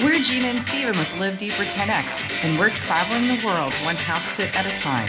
We're Gina and Steven with Live Deeper 10X, and we're traveling the world one house sit at a time.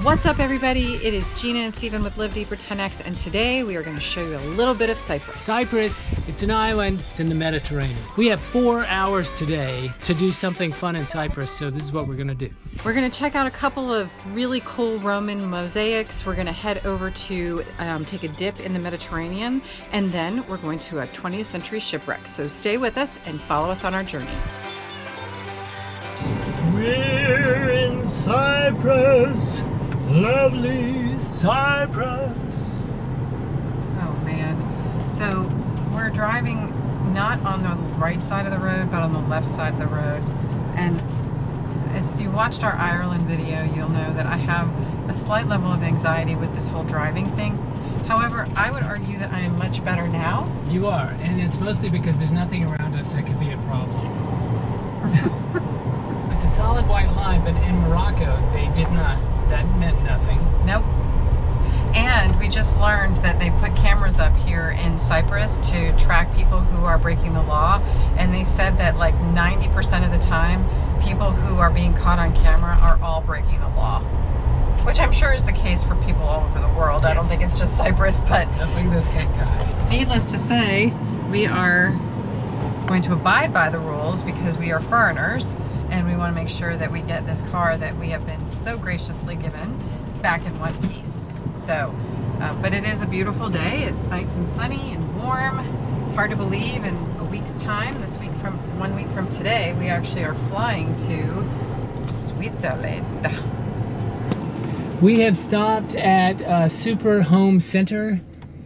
What's up, everybody? It is Gina and Steven with Live Deeper 10X, and today we are going to show you a little bit of Cyprus. Cyprus, it's an island, it's in the Mediterranean. We have 4 hours today to do something fun in Cyprus, so this is what we're going to do. We're going to check out a couple of really cool Roman mosaics. We're going to head over to take a dip in the Mediterranean, and then we're going to a 20th century shipwreck. So stay with us and follow us on our journey. We're in Cyprus. Lovely Cyprus. Oh man. So we're driving not on the right side of the road, but on the left side of the road. And as if you watched our Ireland video, you'll know that I have a slight level of anxiety with this whole driving thing. However, I would argue that I am much better now. You are, and it's mostly because there's nothing around us that could be a problem. It's a solid white line, but in Morocco, they did not. That meant nothing. Nope. And we just learned that they put cameras up here in Cyprus to track people who are breaking the law. And they said that like 90% of the time, people who are being caught on camera are all breaking the law. Which I'm sure is the case for people all over the world. Yes. I don't think it's just Cyprus, but look at those cacti. Needless to say, we are going to abide by the rules because we are foreigners. And we want to make sure that we get this car that we have been so graciously given back in one piece. So, but it is a beautiful day. It's nice and sunny and warm. It's hard to believe in a week's time, 1 week from today, we actually are flying to Switzerland. We have stopped at Super Home Center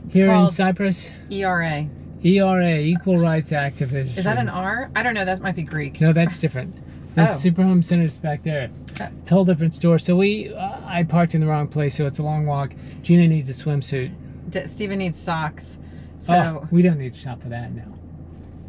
here in Cyprus. ERA. ERA, Equal Rights Activists. Is that an R? I don't know. That might be Greek. No, that's different. That's Super Home Center's back there. It's a whole different store. So I parked in the wrong place, so it's a long walk. Gina needs a swimsuit. Steven needs socks. So we don't need to shop for that now.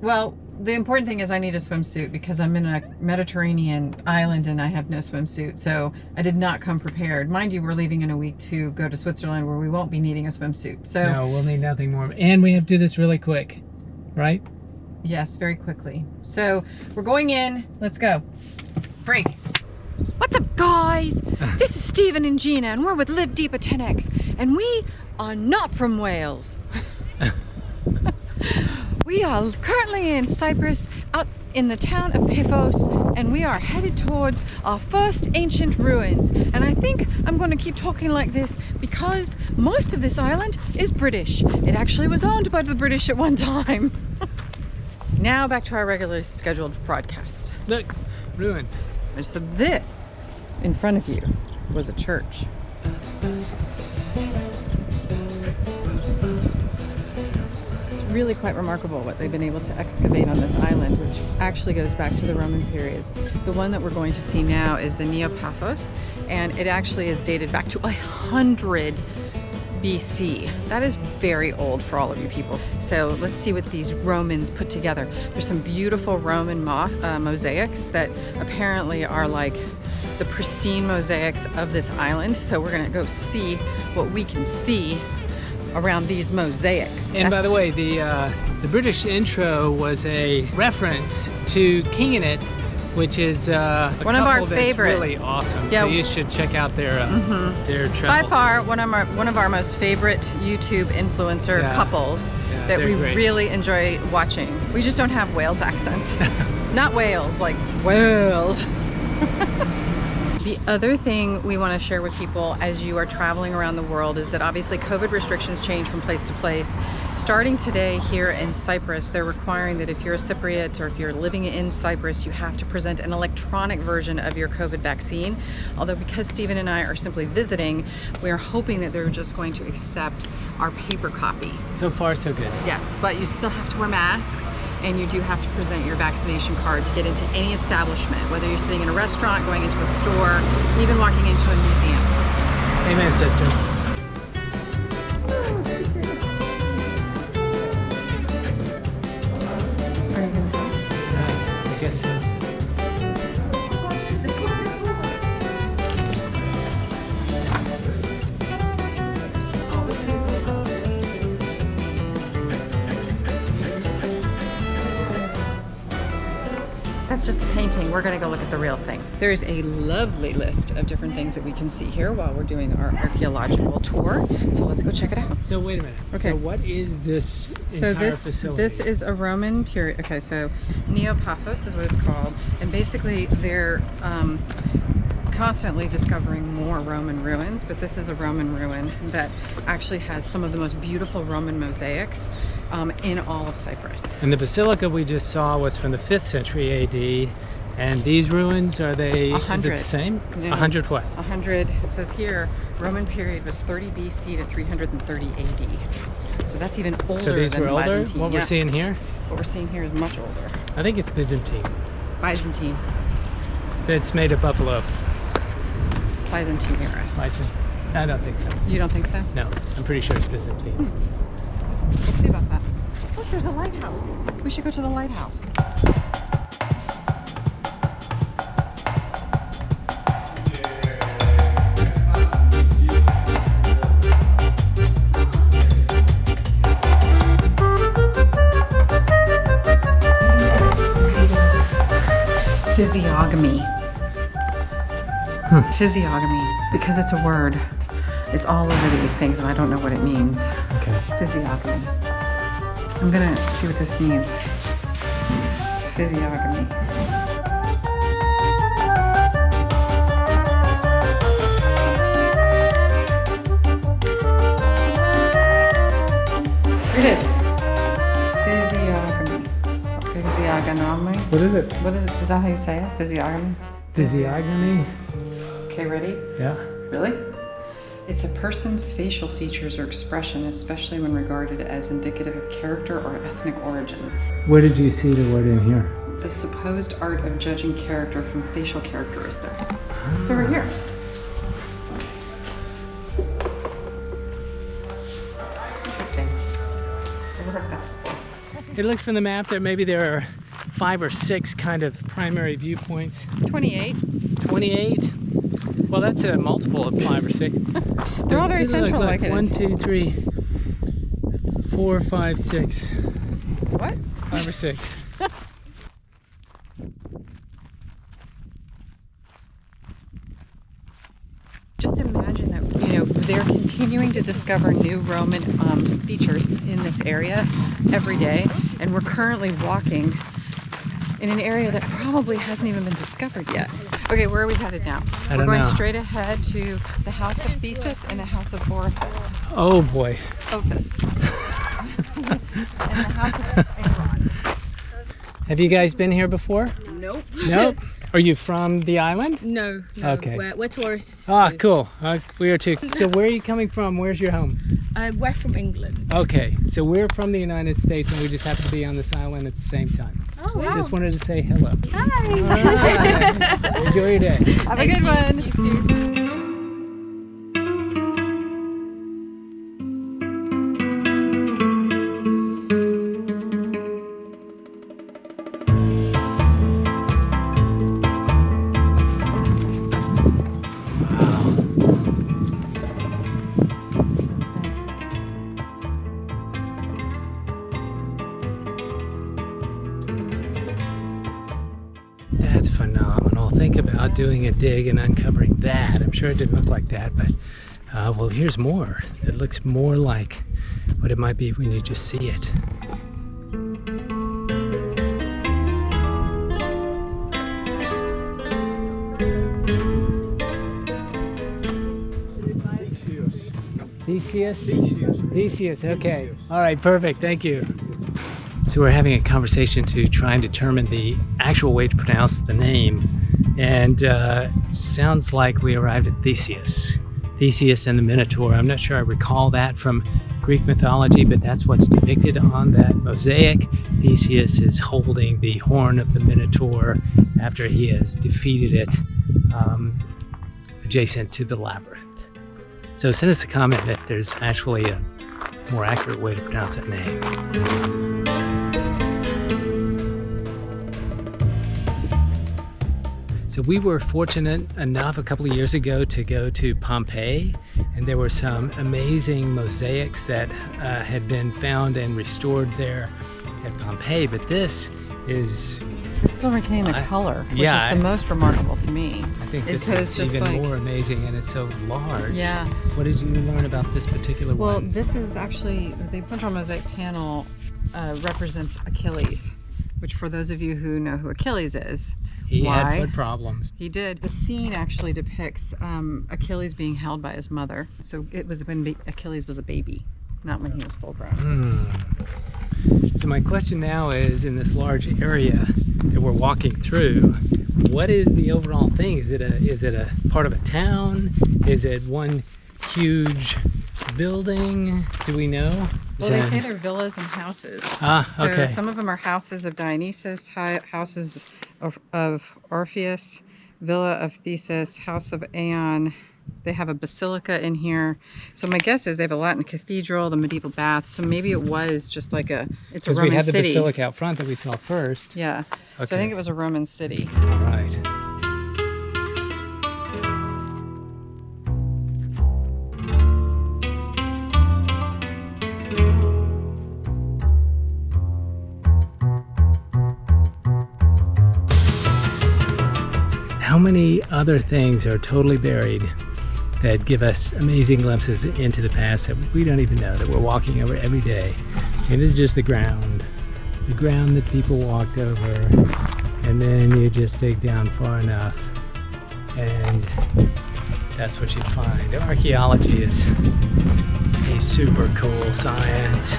Well, the important thing is I need a swimsuit because I'm in a Mediterranean island and I have no swimsuit. So I did not come prepared. Mind you, we're leaving in a week to go to Switzerland where we won't be needing a swimsuit. So no, we'll need nothing more. And we have to do this really quick, right? Yes, very quickly. So we're going in. Let's go. Break. What's up, guys? This is Steven and Gina, and we're with Live Deeper 10X, and we are not from Wales. We are currently in Cyprus, out in the town of Paphos, and we are headed towards our first ancient ruins. And I think I'm going to keep talking like this because most of this island is British. It actually was owned by the British at one time. Now back to our regularly scheduled broadcast. Look, ruins. And so this in front of you was a church. It's really quite remarkable what they've been able to excavate on this island, which actually goes back to the Roman periods. The one that we're going to see now is the Neo-Paphos, and it actually is dated back to 100 BC. That is very old for all of you people. So let's see what these Romans put together. There's some beautiful Roman mosaics that apparently are like the pristine mosaics of this island. So we're gonna go see what we can see around these mosaics. And by the way, the British intro was a reference to Kingin' It, which is one of our favorites. Really awesome. Yeah. So you should check out their travel. By far, one of our most favorite YouTube influencer couples that we really enjoy watching. We just don't have Wales accents. Not Wales, like Wales. The other thing we want to share with people as you are traveling around the world is that obviously COVID restrictions change from place to place. Starting today here in Cyprus, they're requiring that if you're a Cypriot or if you're living in Cyprus, you have to present an electronic version of your COVID vaccine. Although because Steven and I are simply visiting, we are hoping that they're just going to accept our paper copy. So far, so good. Yes, but you still have to wear masks. And you do have to present your vaccination card to get into any establishment, whether you're sitting in a restaurant, going into a store, even walking into a museum. Amen, sister. That's just a painting. We're gonna go look at the real thing. There's a lovely list of different things that we can see here while we're doing our archaeological tour. So let's go check it out. So wait a minute. Okay. So what is this entire facility? This is a Roman period. Okay, so Paphos is what it's called. And basically they're constantly discovering more Roman ruins, but this is a Roman ruin that actually has some of the most beautiful Roman mosaics in all of Cyprus. And the basilica we just saw was from the 5th century AD, and these ruins, are they 100. Is it the same? Yeah. 100 what? 100, it says here, Roman period was 30 BC to 330 AD. So that's even older So these than were older? Byzantine. What we're seeing here? What we're seeing here is much older. I think it's Byzantine. Byzantine. It's made of buffalo. Byzantine era. I don't think so. You don't think so? No, I'm pretty sure it's Byzantine. We'll see about that. Look, there's a lighthouse. We should go to the lighthouse. Physiognomy. Physiognomy, because it's a word. It's all over these things and I don't know what it means. Okay. Physiognomy. I'm gonna see what this means. Physiognomy. Here it is. Physiognomy. Physiognomy. What is it? What is it? Is that how you say it? Physiognomy? Physiognomy? Okay, ready? Yeah. Really? It's a person's facial features or expression, especially when regarded as indicative of character or ethnic origin. Where did you see the word in here? The supposed art of judging character from facial characteristics. It's over here. Interesting. Never heard that before. It looks from the map that maybe there are 5 or 6 kind of primary viewpoints. 28. 28? Well, that's a multiple of 5 or 6. They're all very central located. 1, 2, 3, 4, 5, 6. What? 5 or 6. Just imagine that, you know, they're continuing to discover new Roman features in this area every day, and we're currently walking in an area that probably hasn't even been discovered yet. Okay, where are we headed now? We're going straight ahead to the house of Thesis and the house of Orifice. Oh boy. Ophis. And the house of Aaron. Have you guys been here before? Nope. Nope. Are you from the island? No. Okay. We're tourists. Ah, too. cool. We are too. So where are you coming from? Where's your home? We're from England. Okay, so we're from the United States and we just happen to be on this island at the same time. Oh, wow. Just wanted to say hello. Hi. Right. Enjoy your day. Have a good one. You too. That's phenomenal. Think about doing a dig and uncovering that. I'm sure it didn't look like that, but well, here's more. It looks more like what it might be when you just see it. Theseus? Theseus, okay. All right, perfect, thank you. So we're having a conversation to try and determine the actual way to pronounce the name. And it sounds like we arrived at Theseus. Theseus and the Minotaur. I'm not sure I recall that from Greek mythology, but that's what's depicted on that mosaic. Theseus is holding the horn of the Minotaur after he has defeated it adjacent to the labyrinth. So send us a comment if there's actually a more accurate way to pronounce that name. So we were fortunate enough a couple of years ago to go to Pompeii, and there were some amazing mosaics that had been found and restored there at Pompeii. But this is... It's still retaining the color, which is the most remarkable to me. I think this is just even more amazing, and it's so large. Yeah. What did you learn about this particular one? Well, this is actually, the central mosaic panel represents Achilles, which for those of you who know who Achilles is, he had foot problems. He did. The scene actually depicts Achilles being held by his mother. So it was when Achilles was a baby, not when he was full grown. So my question now is, in this large area that we're walking through, what is the overall thing? Is it a part of a town? Is it one huge building? Do we know? Well, they say they're villas and houses. Okay. So some of them are houses of Dionysus, houses of Orpheus, villa of Thesis, house of Aeon. They have a basilica in here. So my guess is they have a Latin cathedral, the medieval baths. So maybe it was just like it's a Roman city. Because we had the basilica out front that we saw first. Yeah. Okay. So I think it was a Roman city. Right. How many other things are totally buried that give us amazing glimpses into the past that we don't even know, that we're walking over every day? And this is just the ground that people walked over, and then you just dig down far enough and that's what you find. Archaeology is a super cool science.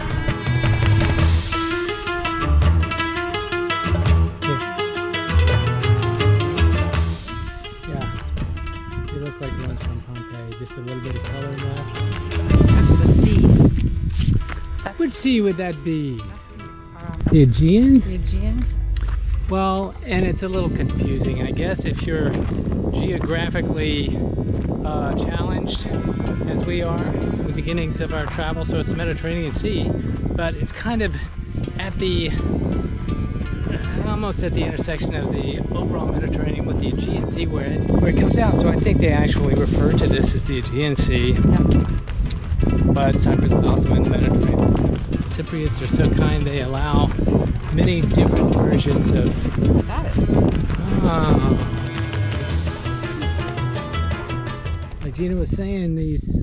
Like the ones from Pompeii, just a little bit of color left. That's the sea. Which sea would that be? The Aegean? The Aegean? Well, and it's a little confusing. I guess if you're geographically challenged, as we are in the beginnings of our travel, so it's the Mediterranean Sea, but it's kind of at the almost at the intersection of the overall Mediterranean with the Aegean Sea where it comes out. So I think they actually refer to this as the Aegean Sea. But Cyprus is also in the Mediterranean. Cypriots are so kind, they allow many different versions of... Got it. Like Gina was saying, these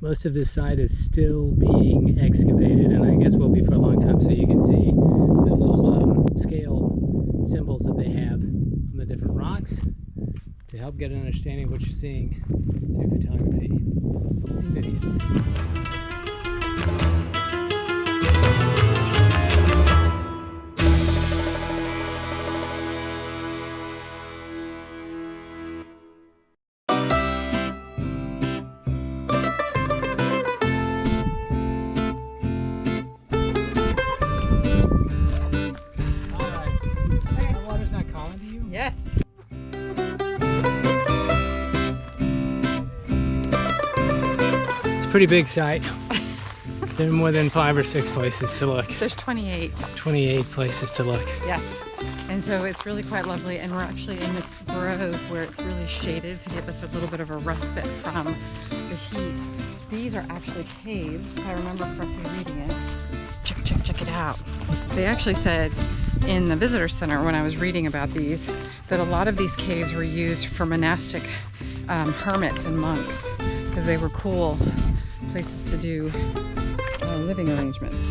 most of this site is still being excavated, and I guess will be for a long time, so you can see the little scale symbols that they have on the different rocks to help get an understanding of what you're seeing through photography and video. Yes. It's a pretty big site. There are more than 5 or 6 places to look. There's 28. 28 places to look. Yes. And so it's really quite lovely, and we're actually in this grove where it's really shaded to give us a little bit of a respite from the heat. These are actually caves, if I remember correctly reading it. Check it out. They actually said in the visitor center when I was reading about these that a lot of these caves were used for monastic hermits and monks because they were cool places to do living arrangements.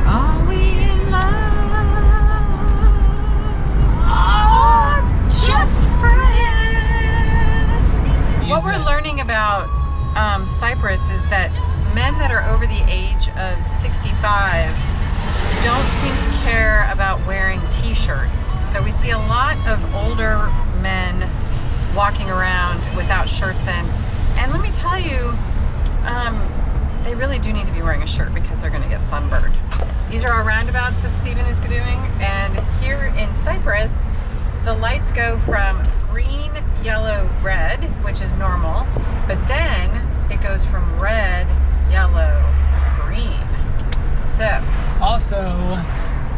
Are we in love or just friends? What we're learning about Cyprus is that men that are over the age of 65 don't seem to care about wearing t-shirts. So we see a lot of older men walking around without shirts in. And let me tell you, they really do need to be wearing a shirt because they're gonna get sunburned. These are our roundabouts that Stephen is doing, and here in Cyprus, the lights go from green, yellow, red, which is normal, but then it goes from red, yellow, green. So. Also,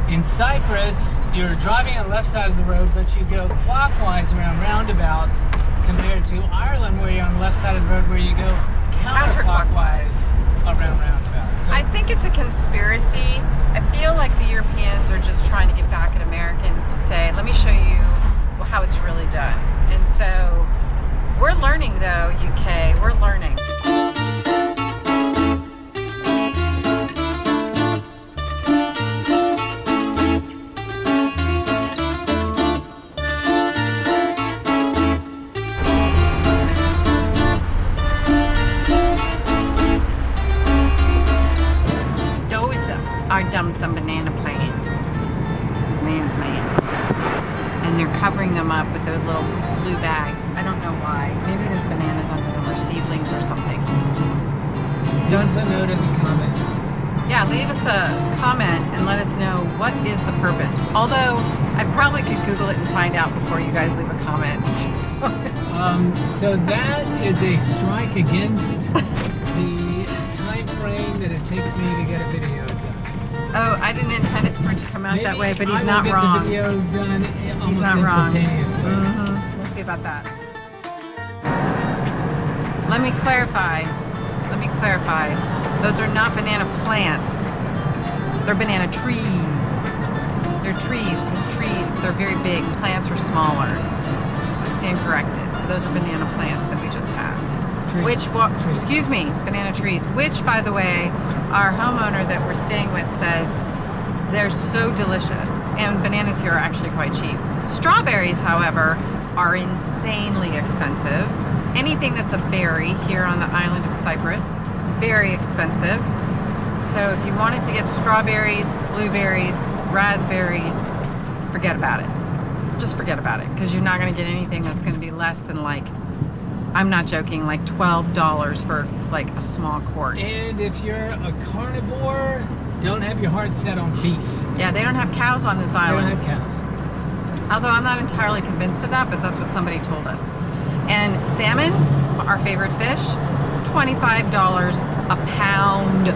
in Cyprus, you're driving on the left side of the road, but you go clockwise around roundabouts compared to Ireland, where you're on the left side of the road, where you go counterclockwise around roundabouts. So, I think it's a conspiracy. I feel like the Europeans are just trying to get back at Americans to say, let me show you how it's really done. And so we're learning though, UK, we're learning. Are some banana plants. And they're covering them up with those little blue bags. I don't know why. Maybe there's bananas under them or seedlings or something. Leave us a note in the comments. Yeah, leave us a comment and let us know what is the purpose. Although I probably could Google it and find out before you guys leave a comment. So that is a strike against the time frame that it takes me to get a video done. Oh, I didn't intend it for it to come out that way, but he's not wrong. The video done He's not wrong. Instantaneously. We'll see about that. Let me clarify. Those are not banana plants. They're banana trees. They're trees because they're very big. Plants are smaller. I stand corrected. So those are banana plants that we just passed. Banana trees. Which, by the way, our homeowner that we're staying with says they're so delicious, and bananas here are actually quite cheap. Strawberries, however, are insanely expensive. Anything that's a berry here on the island of Cyprus, very expensive. So if you wanted to get strawberries, blueberries, raspberries, forget about it. Just forget about it, because you're not going to get anything that's going to be less than, like, I'm not joking, like $12 for like a small quart. And if you're a carnivore, don't have your heart set on beef. Yeah, they don't have cows on this island. They don't have cows. Although I'm not entirely convinced of that, but that's what somebody told us. And salmon, our favorite fish, $25 a pound.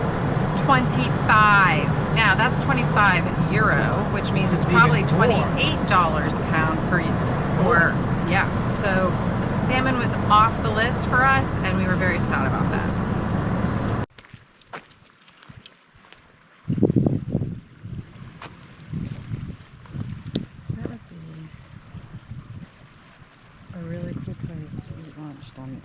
25. Now that's 25 euro, which means it's probably $28 a pound per year. Yeah, so salmon was off the list for us, and we were very sad about that. That would be a really cool place to eat lunch then.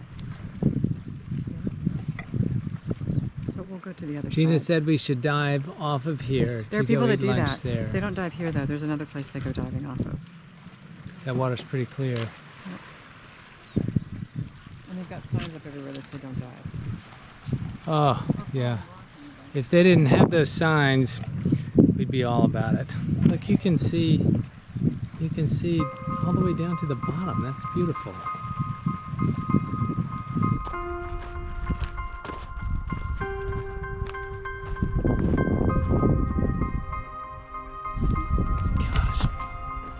But we'll go to the other Gina side. said we should dive off of here. There are people that do that. There. They don't dive here though. There's another place they go diving off of. That water's pretty clear. And they've got signs up everywhere that say don't dive. Oh, yeah. If they didn't have those signs, we'd be all about it. Look, you can see all the way down to the bottom. That's beautiful. Gosh,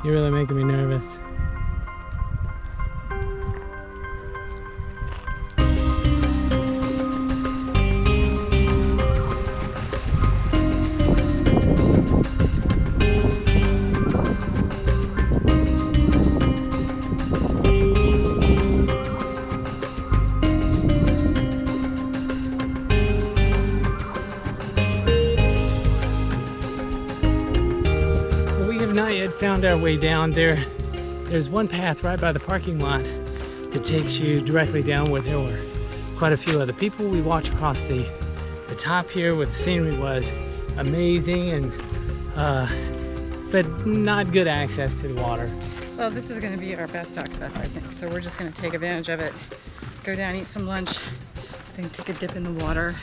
you're really making me nervous. Not yet found our way down there. There's one path right by the parking lot that takes you directly down where there were quite a few other people. We walked across the top here where the scenery was amazing, and but not good access to the water. Well, this is going to be our best access, I think. So we're just going to take advantage of it. Go down, eat some lunch, then take a dip in the water.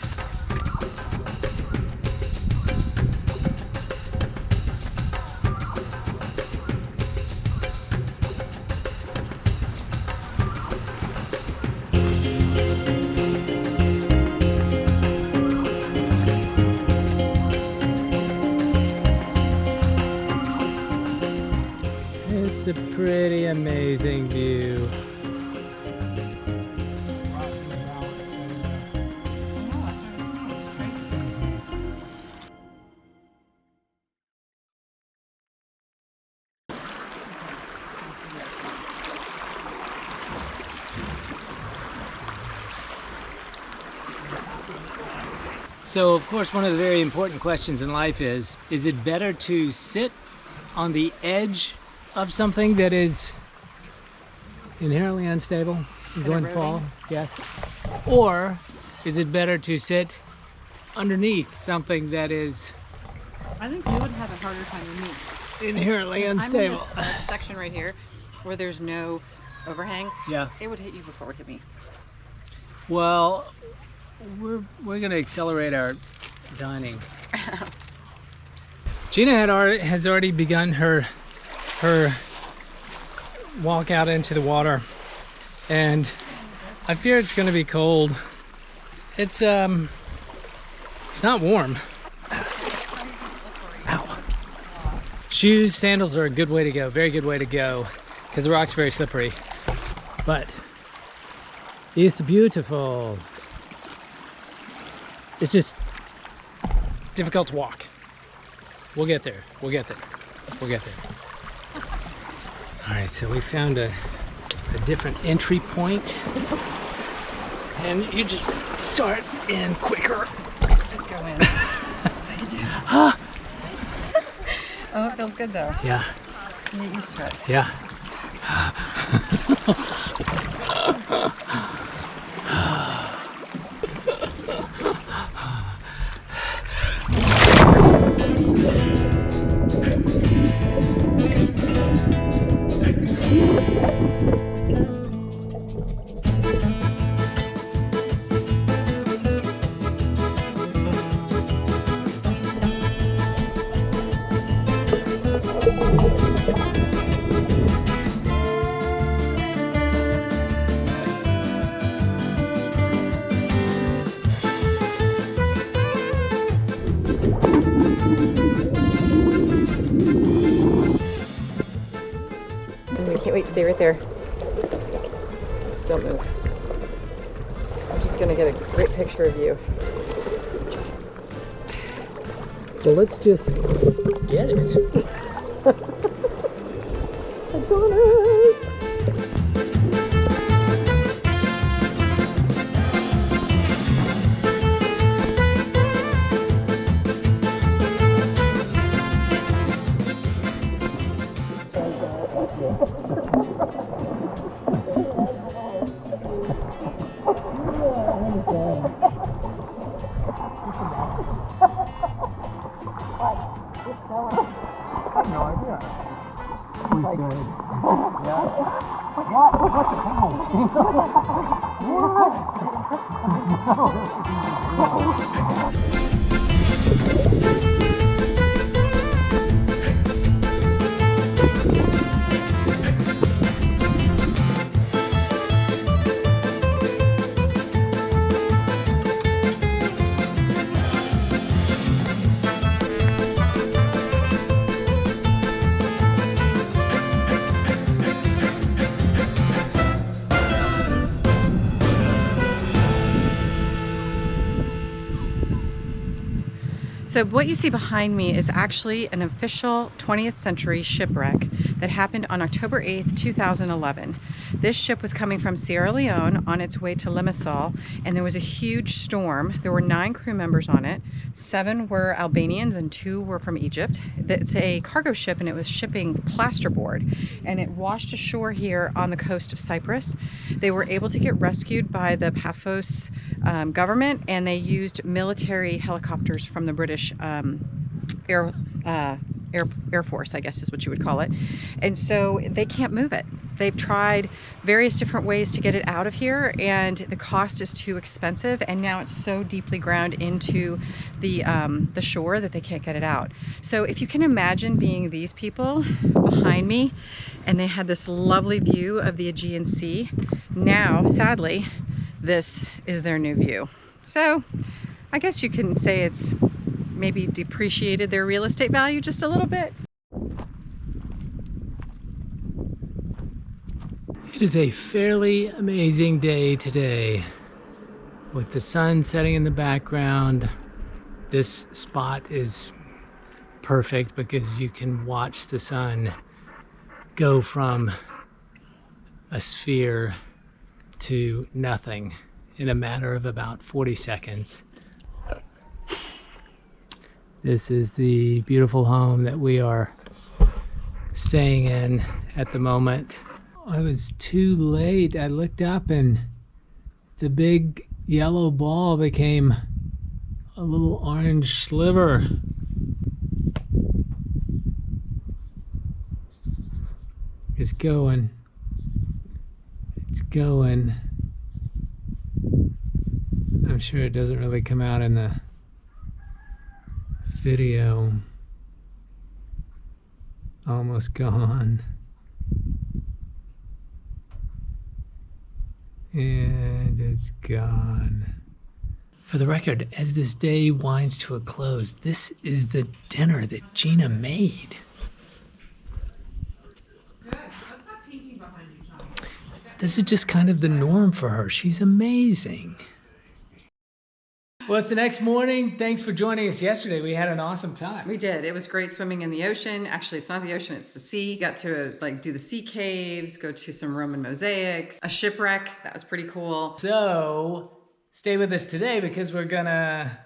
a pretty amazing view. So, of course, one of the very important questions in life is it better to sit on the edge of something that is inherently unstable and going to fall? Yes. Or is it better to sit underneath something that is... I think you would have a harder time than me. Inherently unstable. I'm in this section right here where there's no overhang. Yeah. It would hit you before it would hit me. Well, we're going to accelerate our dining. Gina has already begun her walk out into the water, and I fear it's going to be cold. It's not warm. Ow. Shoes, sandals are a good way to go, very good way to go, because the rock's very slippery. But it's beautiful. It's just difficult to walk. We'll get there. We'll get there. We'll get there. All right, so we found a different entry point, and you just start in quicker. Just go in. That's what you do. Oh, it feels good though. Yeah. You get used to it. Yeah. I can't wait to stay right there. Don't move. I'm just gonna get a great picture of you. Well, let's just get it. Adonis! So what you see behind me is actually an official 20th century shipwreck that happened on October 8th, 2011. This ship was coming from Sierra Leone on its way to Limassol, and there was a huge storm. There were 9 crew members on it. 7 were Albanians and 2 were from Egypt. It's a cargo ship, and it was shipping plasterboard, and it washed ashore here on the coast of Cyprus. They were able to get rescued by the Paphos government, and they used military helicopters from the British Air Force, I guess is what you would call it. And so they can't move it. They've tried various different ways to get it out of here, and the cost is too expensive, and now it's so deeply ground into the shore that they can't get it out. So if you can imagine being these people behind me, and they had this lovely view of the Aegean Sea, now sadly this is their new view. So I guess you can say it's maybe depreciated their real estate value just a little bit. is a fairly amazing day today with the sun setting in the background. This spot is perfect because you can watch the sun go from a sphere to nothing in a matter of about 40 seconds. This is the beautiful home that we are staying in at the moment. I was too late. I looked up and the big yellow ball became a little orange sliver. It's going. It's going. I'm sure it doesn't really come out in the video. Almost gone. And it's gone. For the record, as this day winds to a close, this is the dinner that Gina made. Good. What's that painting behind you, John? This is just kind of the norm for her. She's amazing. Well, it's the next morning. Thanks for joining us yesterday. We had an awesome time. We did. It was great swimming in the ocean. Actually, it's not the ocean, it's the sea. Got to do the sea caves, go to some Roman mosaics, a shipwreck. That was pretty cool. So stay with us today because we're gonna